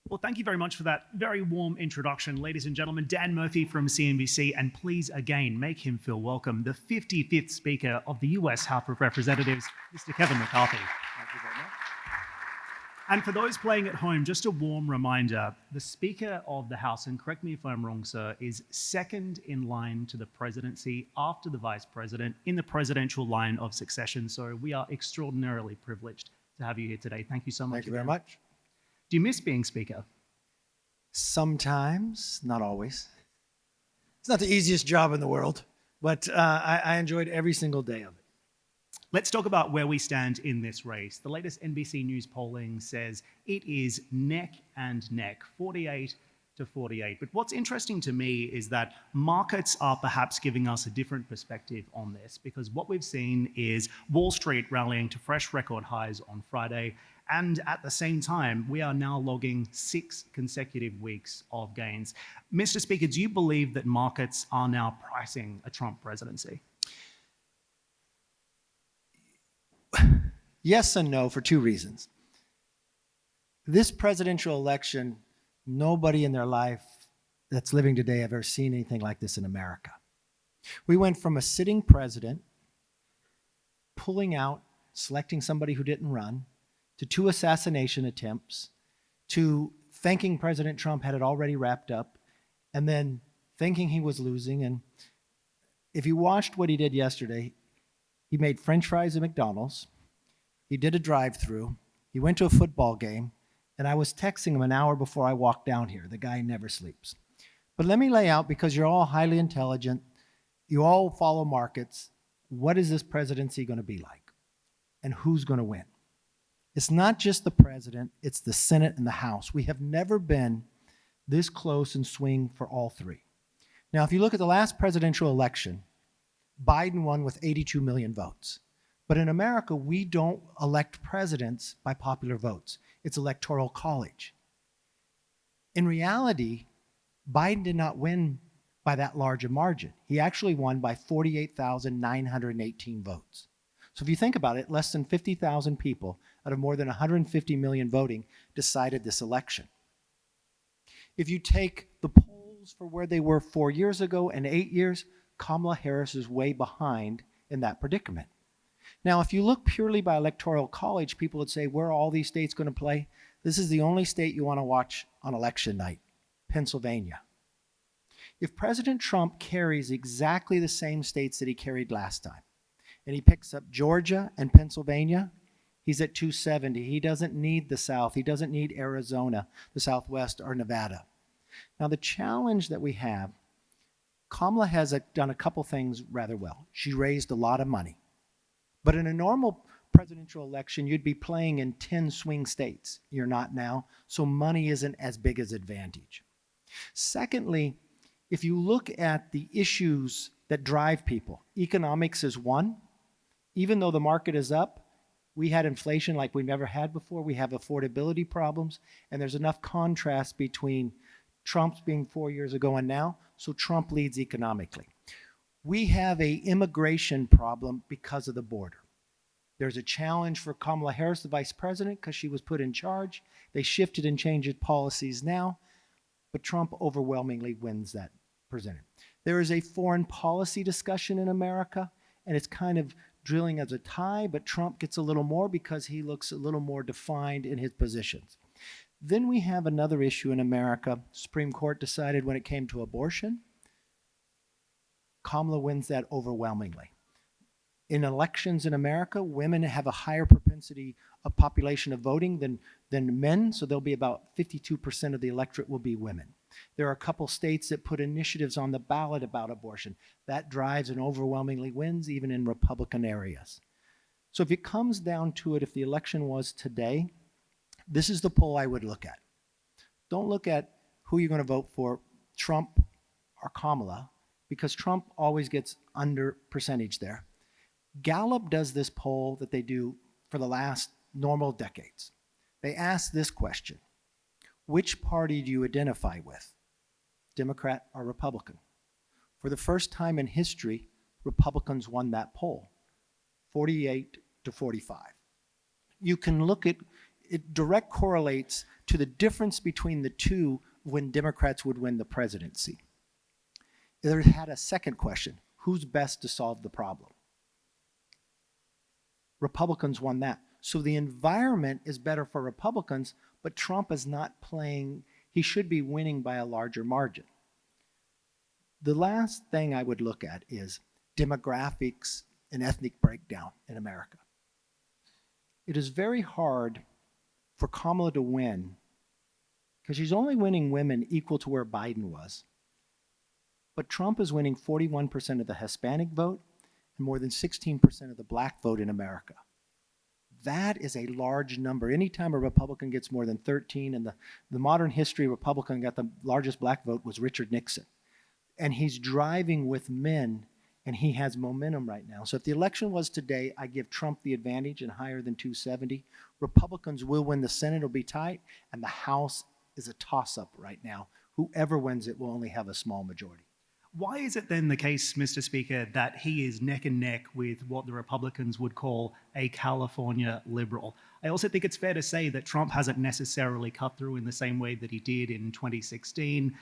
Well, thank you very much for that very warm introduction, ladies and gentlemen. Dan Murphy from CNBC, and please again make him feel welcome, the 55th Speaker of the US House of Representatives, Mr. Kevin McCarthy. Thank you very much. And for those playing at home, just a warm reminder, the Speaker of the House, and correct me if I'm wrong, sir, is second in line to the presidency after the Vice President in the presidential line of succession. So we are extraordinarily privileged to have you here today. Thank you so much. Thank you very much. Do you miss being Speaker? Sometimes, not always. It's not the easiest job in the world, but I enjoyed every single day of it. Let's talk about where we stand in this race. The latest NBC News polling says it is neck and neck, 48 to 48. But what's interesting to me is that markets are perhaps giving us a different perspective on this, because what we've seen is Wall Street rallying to fresh record highs on Friday. And at the same time, we are now logging 6 consecutive weeks of gains. Mr. Speaker, do you believe that markets are now pricing a Trump presidency? Yes and no for 2 reasons. This presidential election, nobody in their life that's living today have ever seen anything like this in America. We went from a sitting president pulling out, selecting somebody who didn't run, to 2 assassination attempts, to thinking President Trump had it already wrapped up, and then thinking he was losing. And if you watched what he did yesterday, he made French fries at McDonald's, he did a drive-through, he went to a football game, and I was texting him an hour before I walked down here. The guy never sleeps. But let me lay out, because you're all highly intelligent, you all follow markets, what is this presidency going to be like? And who's going to win? It's not just the president, it's the Senate and the House. We have never been this close in swing for all 3. Now, if you look at the last presidential election, Biden won with 82 million votes. But in America, we don't elect presidents by popular votes. It's electoral college. In reality, Biden did not win by that large a margin. He actually won by 48,918 votes. So if you think about it, less than 50,000 people out of more than 150 million voting decided this election. If you take the polls for where they were 4 years ago and 8 years, Kamala Harris is way behind in that predicament. Now, if you look purely by electoral college, people would say, where are all these states going to play? This is the only state you want to watch on election night, Pennsylvania. If President Trump carries exactly the same states that he carried last time, and he picks up Georgia and Pennsylvania, he's at 270. He doesn't need the South. He doesn't need Arizona, the Southwest, or Nevada. Now, the challenge that we have, Kamala has done a couple things rather well. She raised a lot of money. But in a normal presidential election, you'd be playing in 10 swing states. You're not now, so money isn't as big as advantage. Secondly, if you look at the issues that drive people, economics is one. Even though the market is up, we had inflation like we never had before. We have affordability problems, and there's enough contrast between Trump's being 4 years ago and now, so Trump leads economically. We have an immigration problem because of the border. There's a challenge for Kamala Harris, the vice president, because she was put in charge. They shifted and changed policies now, but Trump overwhelmingly wins that president. There is a foreign policy discussion in America, and it's kind of drilling as a tie, but Trump gets a little more because he looks a little more defined in his positions. Then we have another issue in America. Supreme Court decided when it came to abortion, Kamala wins that overwhelmingly. In elections in America, women have a higher propensity of population of voting than men, so there'll be about 52% of the electorate will be women. There are a couple states that put initiatives on the ballot about abortion. That drives and overwhelmingly wins, even in Republican areas. So if it comes down to it, if the election was today, this is the poll I would look at. Don't look at who you're going to vote for, Trump or Kamala, because Trump always gets under percentage there. Gallup does this poll that they do for the last normal decades. They ask this question: which party do you identify with, Democrat or Republican? For the first time in history, Republicans won that poll, 48 to 45. You can look at it direct correlates to the difference between the two when Democrats would win the presidency. It had a second question: who's best to solve the problem? Republicans won that. So the environment is better for Republicans, but Trump is not playing, he should be winning by a larger margin. The last thing I would look at is demographics and ethnic breakdown in America. It is very hard for Kamala to win because she's only winning women equal to where Biden was. But Trump is winning 41% of the Hispanic vote and more than 16% of the black vote in America. That is a large number. Anytime a Republican gets more than 13, and the modern history Republican got the largest black vote was Richard Nixon. And he's driving with men, and he has momentum right now. So if the election was today, I give Trump the advantage and higher than 270. Republicans will win the Senate, it'll be tight, and the House is a toss-up right now. Whoever wins it will only have a small majority. Why is it then the case, Mr. Speaker, that he is neck and neck with what the Republicans would call a California liberal? I also think it's fair to say that Trump hasn't necessarily cut through in the same way that he did in 2016.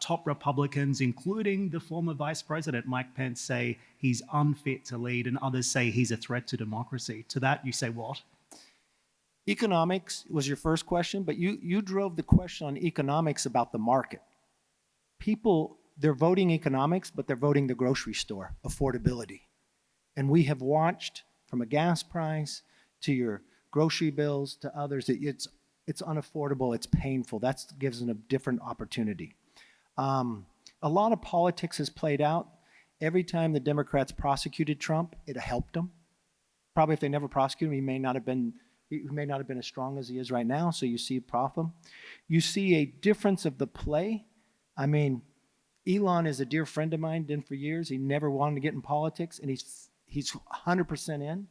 Top Republicans, including the former Vice President Mike Pence, say he's unfit to lead, and others say he's a threat to democracy. To that, you say what? Economics was your first question, but you drove the question on economics about the market. People, they're voting economics, but they're voting the grocery store, affordability. And we have watched from a gas price to your grocery bills to others, it's unaffordable, it's painful. That gives them a different opportunity. A lot of politics has played out. Every time the Democrats prosecuted Trump, it helped him. Probably if they never prosecuted him, he may not have been as strong as he is right now, so you see a problem. You see a difference of the play. I mean, Elon is a dear friend of mine, been for years. He never wanted to get in politics, and he's 100% in,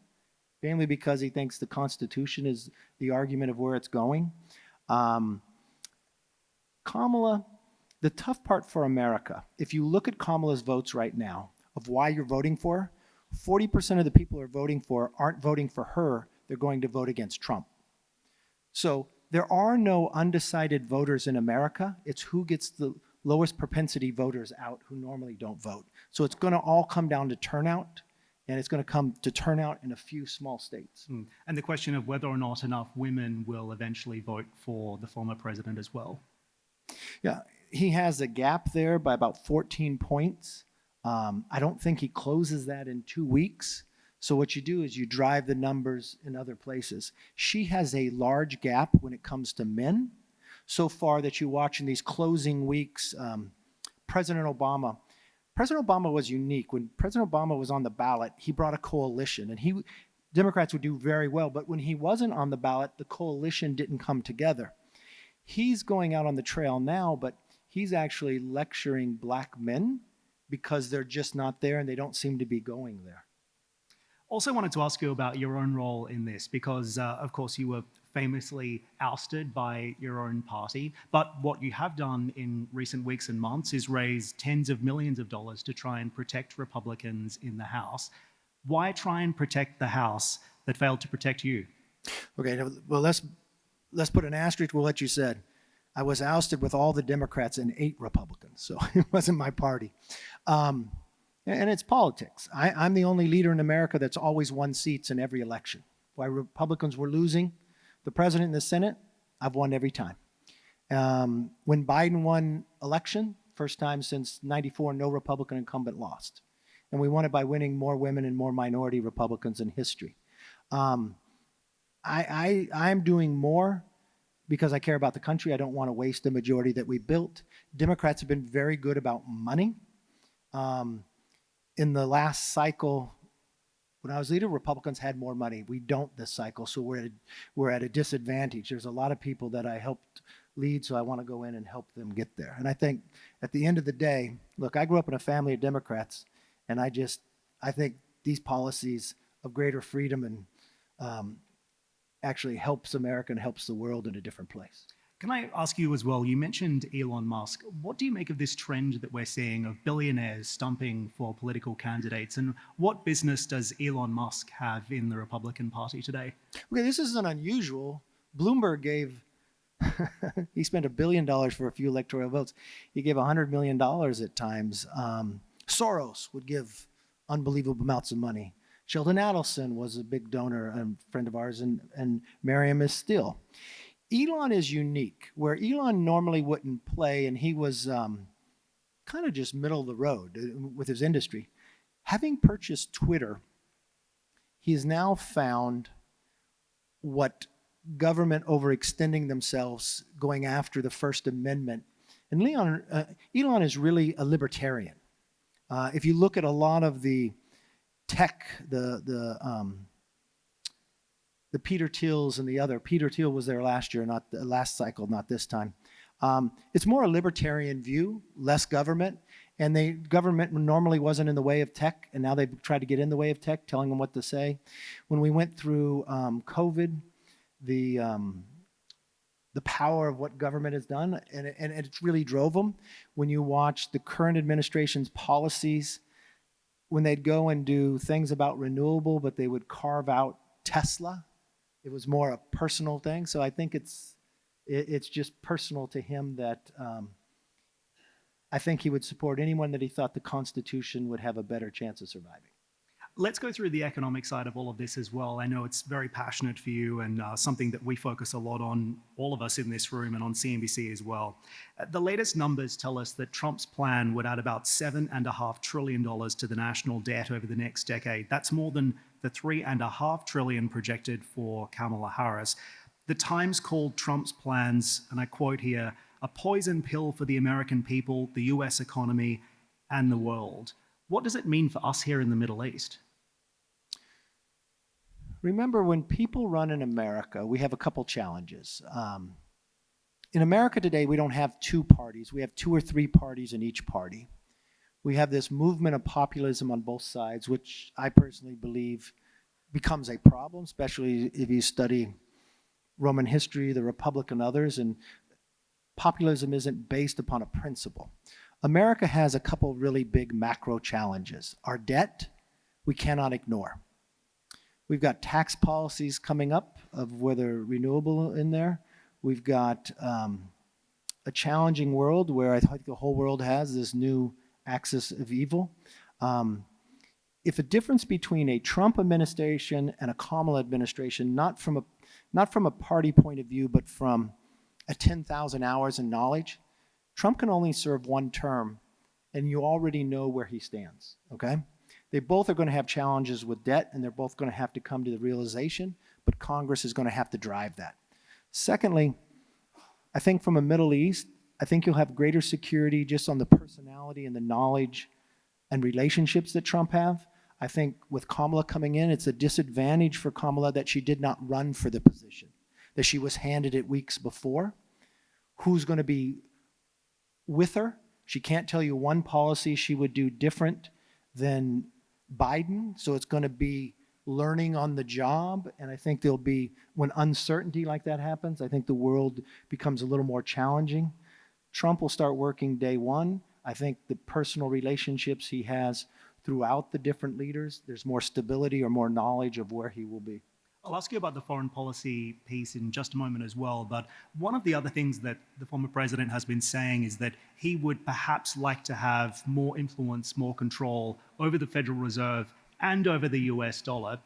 mainly because he thinks the Constitution is the argument of where it's going. Kamala, the tough part for America, if you look at Kamala's votes right now, of why you're voting for her, 40% of the people who are voting for her aren't voting for her, they're going to vote against Trump. So there are no undecided voters in America. It's who gets the lowest propensity voters out who normally don't vote. So it's going to all come down to turnout, and it's going to come to turnout in a few small states. And the question of whether or not enough women will eventually vote for the former president as well. Yeah, he has a gap there by about 14 points. I don't think he closes that in 2 weeks. So what you do is you drive the numbers in other places. She has a large gap when it comes to men. So far that you watch in these closing weeks, President Obama was unique. When President Obama was on the ballot, he brought a coalition, and Democrats would do very well. But when he wasn't on the ballot, the coalition didn't come together. He's going out on the trail now, but he's actually lecturing black men because they're just not there and they don't seem to be going there. Also wanted to ask you about your own role in this because, of course, you were famously ousted by your own party. But what you have done in recent weeks and months is raise tens of millions of dollars to try and protect Republicans in the House. Why try and protect the House that failed to protect you? Okay, well, let's put an asterisk to what you said. I was ousted with all the Democrats and 8 Republicans, so it wasn't my party. And it's politics. I'm the only leader in America that's always won seats in every election. While Republicans were losing the president and the Senate, I've won every time. When Biden won election, first time since '94, no Republican incumbent lost. And we won it by winning more women and more minority Republicans in history. I'm doing more because I care about the country. I don't want to waste the majority that we built. Democrats have been very good about money. In the last cycle, when I was leader, Republicans had more money. We don't this cycle, so we're at a disadvantage. There's a lot of people that I helped lead, so I want to go in and help them get there. And I think at the end of the day, look, I grew up in a family of Democrats, and I think these policies of greater freedom and actually helps America and helps the world in a different place. Can I ask you as well, you mentioned Elon Musk. What do you make of this trend that we're seeing of billionaires stumping for political candidates? And what business does Elon Musk have in the Republican Party today? Okay, this isn't unusual. Bloomberg gave, he spent $1 billion for a few electoral votes. He gave $100 million at times. Soros would give unbelievable amounts of money. Sheldon Adelson was a big donor and friend of ours, and Miriam is still. Elon is unique, where Elon normally wouldn't play, and he was kind of just middle of the road with his industry. Having purchased Twitter, he has now found what government overextending themselves, going after the First Amendment. And Elon is really a libertarian. If you look at a lot of the tech, the Peter Thiels and the other, Peter Thiel was there last year, not the last cycle, not this time. It's more a libertarian view, less government, and the government normally wasn't in the way of tech, and now they've tried to get in the way of tech, telling them what to say. When we went through COVID, the power of what government has done, and it really drove them. When you watch the current administration's policies, when they'd go and do things about renewable, but they would carve out Tesla, it was more a personal thing. So I think it's just personal to him that I think he would support anyone that he thought the Constitution would have a better chance of surviving. Let's go through the economic side of all of this as well. I know it's very passionate for you and something that we focus a lot on, all of us in this room and on CNBC as well. The latest numbers tell us that Trump's plan would add about $7.5 trillion to the national debt over the next decade. That's more than the $3.5 trillion projected for Kamala Harris. The Times called Trump's plans, and I quote here, a poison pill for the American people, the US economy, and the world. What does it mean for us here in the Middle East? Remember, when people run in America, we have a couple challenges. In America today, we don't have two parties. We have 2 or 3 parties in each party. We have this movement of populism on both sides, which I personally believe becomes a problem, especially if you study Roman history, the Republic, and others. And populism isn't based upon a principle. America has a couple really big macro challenges. Our debt, we cannot ignore. We've got tax policies coming up of whether renewable in there. We've got a challenging world where I think the whole world has this new axis of evil. If a difference between a Trump administration and a Kamala administration, not from a party point of view, but from a 10,000 hours in knowledge, Trump can only serve 1 term, and you already know where he stands, okay? They both are going to have challenges with debt, and they're both going to have to come to the realization, but Congress is going to have to drive that. Secondly, I think from a Middle East, I think you'll have greater security just on the personality and the knowledge and relationships that Trump have. I think with Kamala coming in, it's a disadvantage for Kamala that she did not run for the position, that she was handed it weeks before. Who's going to be with her? She can't tell you one policy she would do different than Biden, so it's going to be learning on the job, and I think there'll be, when uncertainty like that happens, I think the world becomes a little more challenging. Trump will start working day one. I think the personal relationships he has throughout the different leaders, there's more stability or more knowledge of where he will be. I'll ask you about the foreign policy piece in just a moment as well, but one of the other things that the former president has been saying is that he would perhaps like to have more influence, more control over the Federal Reserve and over the US dollar.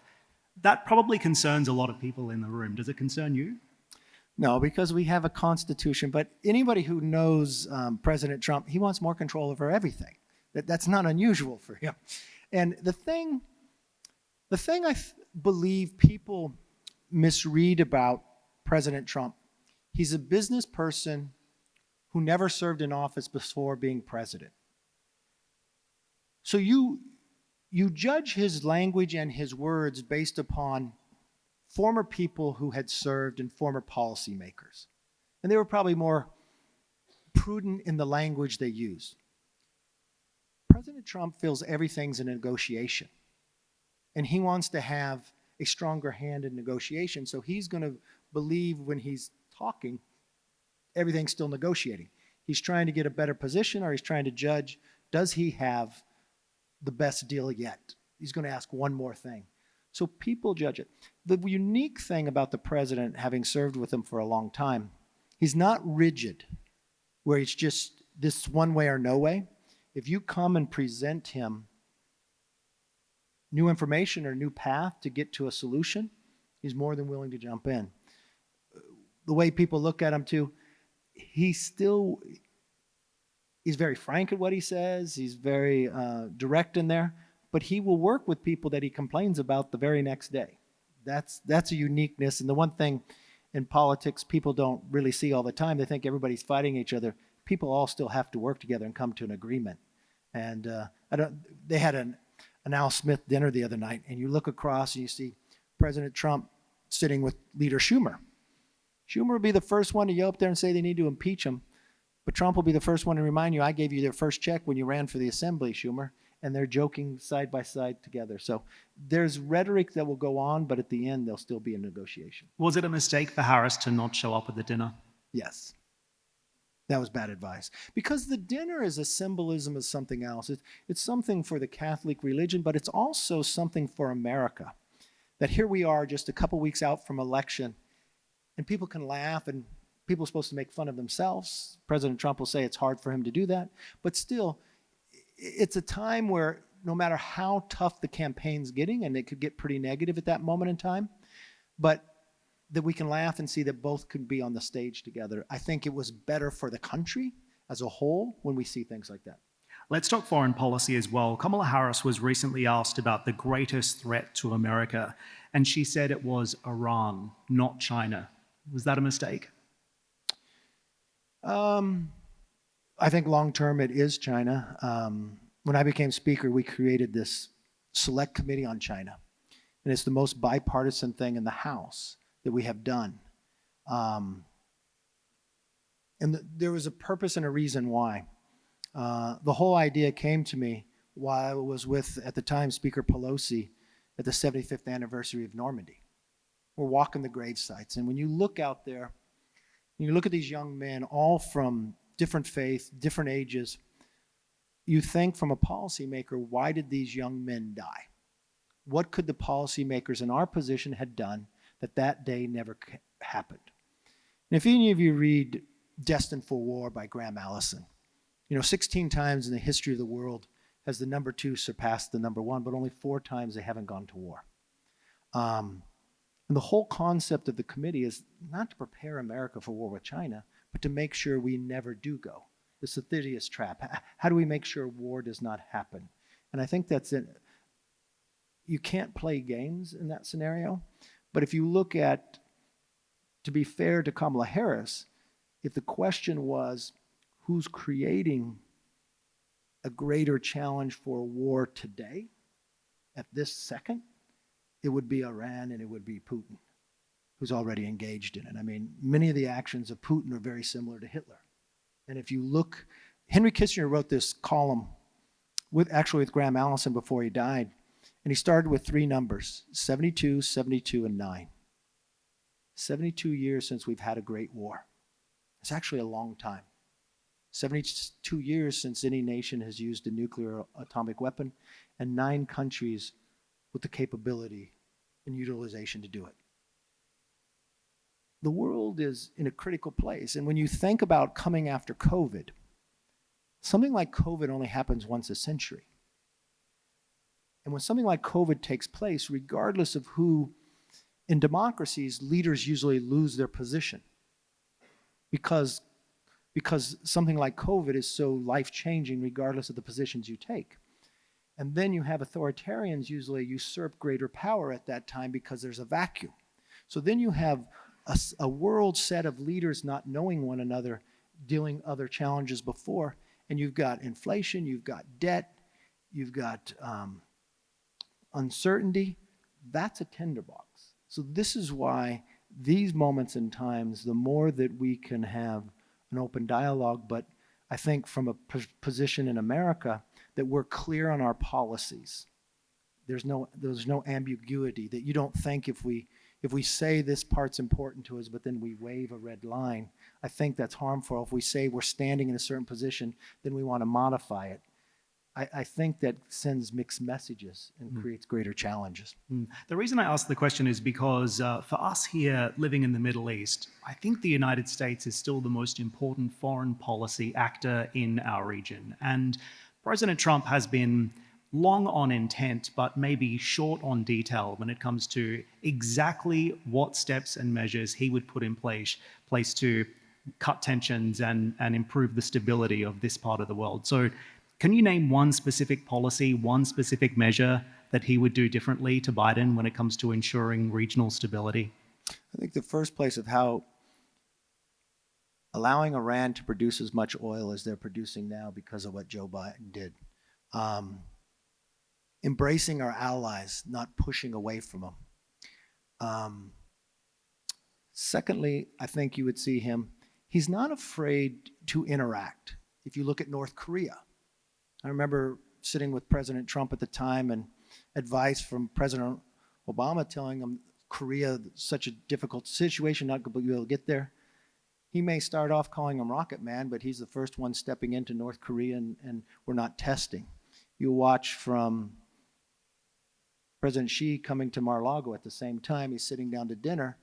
That probably concerns a lot of people in the room. Does it concern you? No, because we have a constitution, but anybody who knows President Trump, he wants more control over everything. That's not unusual for him. And the thing I believe people misread about President Trump, he's a business person who never served in office before being president. So you judge his language and his words based upon former people who had served and former policymakers. And they were probably more prudent in the language they used. President Trump feels everything's a negotiation. And he wants to have a stronger hand in negotiation. So he's going to believe when he's talking, everything's still negotiating. He's trying to get a better position, or he's trying to judge, does he have the best deal yet? He's going to ask one more thing. So people judge it. The unique thing about the president, having served with him for a long time, he's not rigid, where it's just this one way or no way. If you come and present him new information or new path to get to a solution, he's more than willing to jump in. The way people look at him too, he's very frank at what he says. He's very direct in there, but he will work with people that he complains about the very next day. That's a uniqueness. And the one thing in politics people don't really see all the time, they think everybody's fighting each other. People all still have to work together and come to an agreement. And they had an Al Smith dinner the other night, and you look across and you see President Trump sitting with Leader Schumer. Schumer will be the first one to go up there and say they need to impeach him, but Trump will be the first one to remind you, I gave you their first check when you ran for the assembly, Schumer, and they're joking side by side together. So there's rhetoric that will go on, but at the end, there'll still be a negotiation. Was it a mistake for Harris to not show up at the dinner? Yes. That was bad advice. Because the dinner is a symbolism of something else. It's something for the Catholic religion, but it's also something for America. That here we are just a couple weeks out from election, and people can laugh, and people are supposed to make fun of themselves. President Trump will say it's hard for him to do that. But still, it's a time where no matter how tough the campaign's getting, and it could get pretty negative at that moment in time, but that we can laugh and see that both could be on the stage together. I think it was better for the country as a whole when we see things like that. Let's talk foreign policy as well. Kamala Harris was recently asked about the greatest threat to America, and she said it was Iran, not China. Was that a mistake? I think long-term it is China. When I became Speaker, we created this select committee on China, and it's the most bipartisan thing in the House that we have done. There was a purpose and a reason why. The whole idea came to me while I was with, at the time, Speaker Pelosi at the 75th anniversary of Normandy. We're walking the grave sites, and when you look out there, you look at these young men, all from different faiths, different ages, you think from a policymaker, why did these young men die? What could the policymakers in our position had done that day never happened? And if any of you read Destined for War by Graham Allison, 16 times in the history of the world has the number 2 surpassed the number 1, but only 4 times they haven't gone to war. And the whole concept of the committee is not to prepare America for war with China, but to make sure we never do go. The Thucydides trap. How do we make sure war does not happen? And I think that's it. You can't play games in that scenario. But if you look at, to be fair to Kamala Harris, if the question was, who's creating a greater challenge for war today, at this second, it would be Iran and it would be Putin, who's already engaged in it. I mean, many of the actions of Putin are very similar to Hitler. And if you look, Henry Kissinger wrote this column with Graham Allison before he died. And he started with 3 numbers, 72, 72, and 9. 72 years since we've had a great war. It's actually a long time. 72 years since any nation has used a nuclear atomic weapon, and 9 countries with the capability and utilization to do it. The world is in a critical place. And when you think about coming after COVID, something like COVID only happens once a century. And when something like COVID takes place, regardless of who, in democracies, leaders usually lose their position because something like COVID is so life-changing regardless of the positions you take. And then you have authoritarians usually usurp greater power at that time because there's a vacuum. So then you have a world set of leaders not knowing one another, dealing other challenges before, and you've got inflation, you've got debt, you've got uncertainty. That's a tinderbox. So this is why these moments in times, the more that we can have an open dialogue, but I think from a position in America that we're clear on our policies. There's no ambiguity, that you don't think if we say this part's important to us, but then we wave a red line, I think that's harmful. If we say we're standing in a certain position, then we want to modify it. I think that sends mixed messages and creates greater challenges. The reason I ask the question is because for us here living in the Middle East, I think the United States is still the most important foreign policy actor in our region. And President Trump has been long on intent, but maybe short on detail when it comes to exactly what steps and measures he would put in place to cut tensions and improve the stability of this part of the world. So can you name one specific policy, one specific measure that he would do differently to Biden when it comes to ensuring regional stability? I think the first place of how allowing Iran to produce as much oil as they're producing now because of what Joe Biden did. Embracing our allies, not pushing away from them. Secondly, I think you would see him, he's not afraid to interact. If you look at North Korea, I remember sitting with President Trump at the time and advice from President Obama telling him Korea, such a difficult situation, not going to be able to get there. He may start off calling him Rocket Man, but he's the first one stepping into North Korea and we're not testing. You watch from President Xi coming to Mar-a-Lago at the same time, he's sitting down to dinner.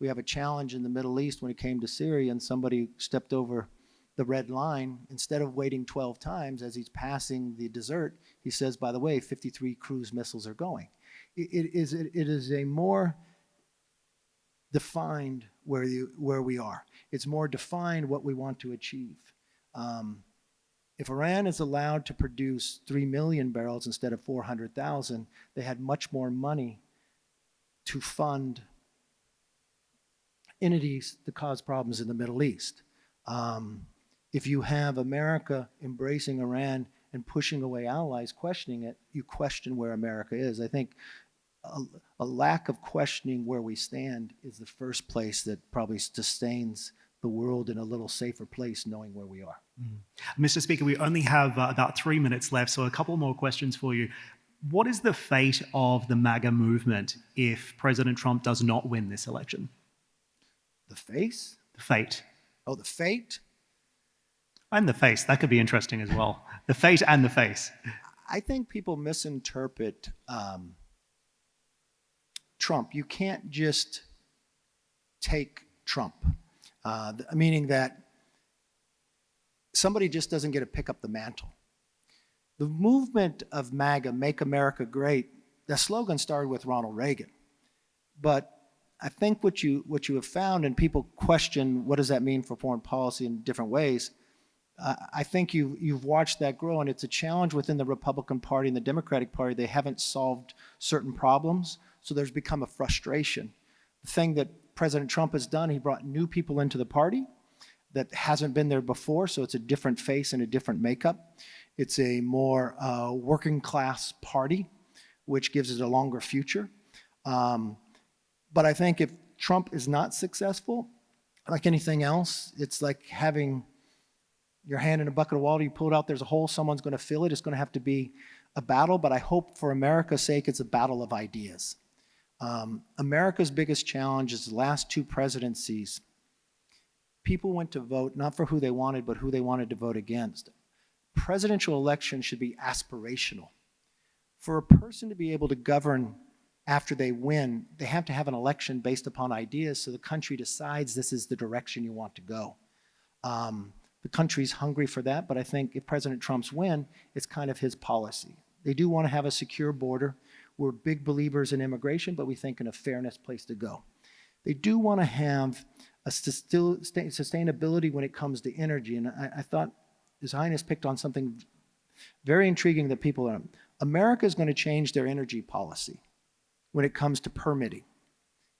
We have a challenge in the Middle East when it came to Syria and somebody stepped over the red line. Instead of waiting 12 times as he's passing the dessert, he says, by the way, 53 cruise missiles are going. It is a more defined where we are. It's more defined what we want to achieve. If Iran is allowed to produce 3 million barrels instead of 400,000, they had much more money to fund entities that cause problems in the Middle East. If you have America embracing Iran and pushing away allies, questioning it, you question where America is. I think a lack of questioning where we stand is the first place that probably sustains the world in a little safer place, knowing where we are. Mr. Speaker, we only have about 3 minutes left, so a couple more questions for you. What is the fate of the Maga movement if President Trump does not win this election? The face? The fate. Oh, the fate? And the face. That could be interesting as well. The fate and the face. I think people misinterpret Trump. You can't just take Trump, meaning that somebody just doesn't get to pick up the mantle. The movement of MAGA, Make America Great, the slogan started with Ronald Reagan. But I think what you have found, and people question what does that mean for foreign policy in different ways, I think you've watched that grow, and it's a challenge within the Republican Party and the Democratic Party. They haven't solved certain problems, so there's become a frustration. The thing that President Trump has done, he brought new people into the party that hasn't been there before, so it's a different face and a different makeup. It's a more working class party, which gives it a longer future. But I think if Trump is not successful, like anything else, it's like having your hand in a bucket of water, you pull it out, there's a hole, someone's going to fill it. It's going to have to be a battle, but I hope for America's sake it's a battle of ideas. America's biggest challenge is the last two presidencies. People went to vote not for who they wanted, but who they wanted to vote against. Presidential elections should be aspirational. For a person to be able to govern after they win, they have to have an election based upon ideas so the country decides this is the direction you want to go. The country's hungry for that, but I think if President Trump's win, it's kind of his policy. They do want to have a secure border. We're big believers in immigration, but we think in a fairness place to go. They do want to have a sustainability when it comes to energy, and I thought His Highness picked on something very intriguing that people are. America is going to change their energy policy when it comes to permitting.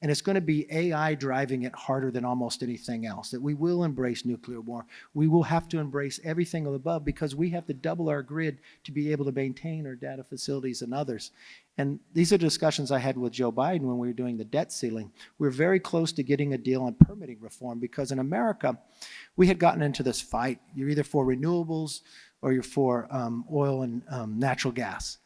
And it's going to be AI driving it harder than almost anything else, that we will embrace nuclear war. We will have to embrace everything above because we have to double our grid to be able to maintain our data facilities and others. And these are discussions I had with Joe Biden when we were doing the debt ceiling. We were very close to getting a deal on permitting reform because in America, we had gotten into this fight. You're either for renewables or you're for oil and natural gas.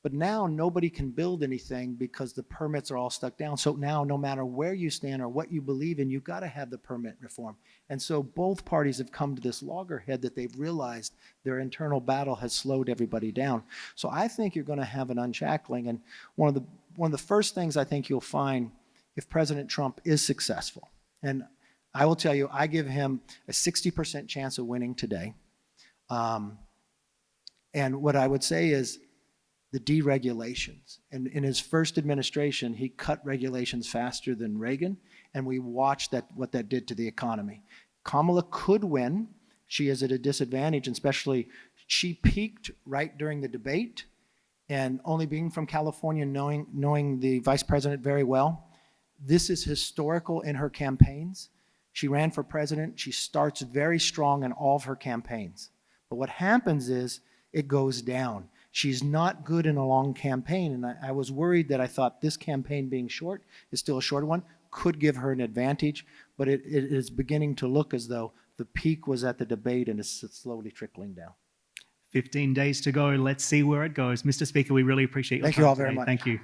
But now nobody can build anything because the permits are all stuck down. So now no matter where you stand or what you believe in, you've got to have the permit reform. And so both parties have come to this loggerhead that they've realized their internal battle has slowed everybody down. So I think you're going to have an unshackling. And one of the first things I think you'll find if President Trump is successful, and I will tell you, I give him a 60% chance of winning today. And what I would say is the deregulations. And in his first administration, he cut regulations faster than Reagan, and we watched what that did to the economy. Kamala could win. She is at a disadvantage, especially she peaked right during the debate, and only being from California, knowing the vice president very well, this is historical in her campaigns. She ran for president. She starts very strong in all of her campaigns. But what happens is it goes down. She's not good in a long campaign, and I was worried that I thought this campaign being short is still a short one, could give her an advantage, but it is beginning to look as though the peak was at the debate and it's slowly trickling down. 15 days to go. Let's see where it goes. Mr. Speaker, we really appreciate your time Thank you all very today. much. Thank you.